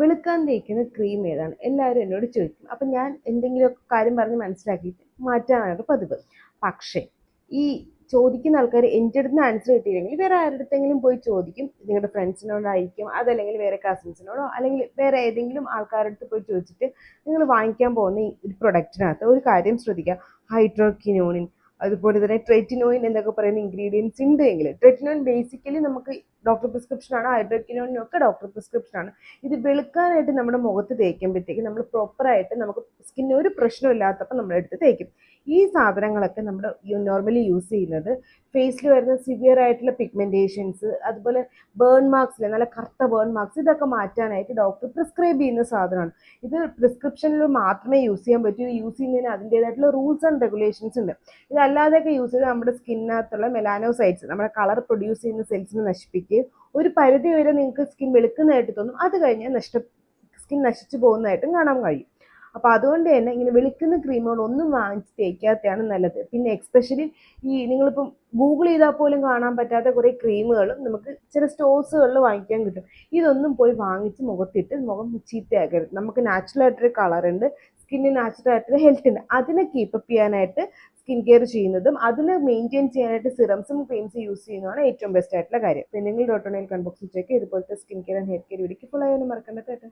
വെളുക്കാൻ തേക്കുന്ന ക്രീം ഏതാണ് എല്ലാവരും എന്നോട് ചോദിക്കും. അപ്പം ഞാൻ എന്തെങ്കിലുമൊക്കെ കാര്യം പറഞ്ഞ് മനസ്സിലാക്കിയിട്ട് മാറ്റാനാണ് പതിവ്. പക്ഷേ ഈ ചോദിക്കുന്ന ആൾക്കാർ എൻ്റെ അടുത്ത് നിന്ന് ആൻസർ കിട്ടിയില്ലെങ്കിൽ വേറെ ആരുടെ അടുത്തെങ്കിലും പോയി ചോദിക്കും. നിങ്ങളുടെ ഫ്രണ്ട്സിനോടായിരിക്കും, അതല്ലെങ്കിൽ വേറെ കസിൻസിനോടോ അല്ലെങ്കിൽ വേറെ ഏതെങ്കിലും ആൾക്കാരുടെ അടുത്ത് പോയി ചോദിച്ചിട്ട് നിങ്ങൾ വാങ്ങിക്കാൻ പോകുന്ന ഈ ഒരു പ്രൊഡക്റ്റിനകത്ത് ഒരു കാര്യം ശ്രദ്ധിക്കുക. ഹൈഡ്രോക്വിനോണിൻ, അതുപോലെ തന്നെ ട്രെറ്റിനോയിൻ എന്നൊക്കെ പറയുന്ന ഇൻഗ്രീഡിയൻസ് ഉണ്ട് എങ്കിൽ, ട്രെറ്റിനോയിൻ ബേസിക്കലി നമുക്ക് ഡോക്ടർ പ്രിസ്ക്രിപ്ഷനാണ്, ഹൈഡ്രോക്വിനോയിനും ഒക്കെ ഡോക്ടർ പ്രിസ്ക്രിപ്ഷനാണ്. ഇത് വെളുക്കാനായിട്ട് നമ്മുടെ മുഖത്ത് തേക്കുമ്പോഴത്തേക്ക് നമ്മൾ പ്രോപ്പറായിട്ട് നമുക്ക് സ്കിന്നിന് ഒരു പ്രശ്നമില്ലാത്തപ്പോൾ നമ്മളെടുത്ത് തേക്കും. ഈ സാധനങ്ങളൊക്കെ നമ്മൾ നോർമലി യൂസ് ചെയ്യുന്നത് ഫേസിൽ വരുന്ന സിവിയർ ആയിട്ടുള്ള പിഗ്മെൻറ്റേഷൻസ്, അതുപോലെ ബേൺ മാർക്സിൽ നല്ല കറുത്ത ബേൺ മാർക്സ്, ഇതൊക്കെ മാറ്റാനായിട്ട് ഡോക്ടർ പ്രിസ്ക്രൈബ് ചെയ്യുന്ന സാധനമാണ്. ഇത് പ്രിസ്ക്രിപ്ഷനിൽ മാത്രമേ യൂസ് ചെയ്യാൻ പറ്റൂ. ഇത് യൂസ് ചെയ്യുന്നതിന് അതിൻ്റേതായിട്ടുള്ള റൂൾസ് ആൻഡ് റെഗുലേഷൻസ് ഉണ്ട്. ഇതല്ലാതെയൊക്കെ യൂസ് ചെയ്ത് നമ്മുടെ സ്കിന്നിനകത്തുള്ള മെലാനോസൈറ്റ്സ്, നമ്മുടെ കളർ പ്രൊഡ്യൂസ് ചെയ്യുന്ന സെൽസിനെ നശിപ്പിക്കുകയും ഒരു പരിധി വരെ നിങ്ങൾക്ക് സ്കിൻ വെളുക്കുന്നതായിട്ട് തോന്നും. അത് കഴിഞ്ഞാൽ സ്കിൻ നശിച്ചു പോകുന്നതായിട്ടും കാണാൻ കഴിയും. അപ്പോൾ അതുകൊണ്ട് തന്നെ ഇങ്ങനെ വെളുക്കുന്ന ക്രീമുകൾ ഒന്നും വാങ്ങിച്ച് തേക്കാത്തതാണ് നല്ലത്. പിന്നെ എക്സ്പെഷ്യലി ഈ നിങ്ങളിപ്പം ഗൂഗിൾ ചെയ്താൽ പോലും കാണാൻ പറ്റാത്ത കുറേ ക്രീമുകളും നമുക്ക് ചില സ്റ്റോഴ്സുകളിൽ വാങ്ങിക്കാൻ കിട്ടും. ഇതൊന്നും പോയി വാങ്ങിച്ച് മുഖത്തിട്ട് മുഖം ചീത്തയാക്കരുത്. നമുക്ക് നാച്ചുറലായിട്ടൊരു കളറുണ്ട്, സ്കിന്നിന് നാച്ചുറലായിട്ടൊരു ഹെൽത്ത് ഉണ്ട്. അതിനെ കീപ്പപ്പ് ചെയ്യാനായിട്ട് സ്കിൻ കെയർ ചെയ്യുന്നതും അതിനെ മെയിൻറ്റെയിൻ ചെയ്യാനായിട്ട് സിറംസും ക്രീംസും യൂസ് ചെയ്യുന്നതാണ് ഏറ്റവും ബെസ്റ്റ് ആയിട്ടുള്ള കാര്യം. പിന്നെ നിങ്ങൾ ഡോട്ട് ഓൺലൈൻ കൺബോക്സിൽ ചെക്ക് ഇതുപോലത്തെ skin care and hair care വീഡിയോക്ക് ഫുൾ ആയാലും മറക്കണ്ട കേട്ടോ.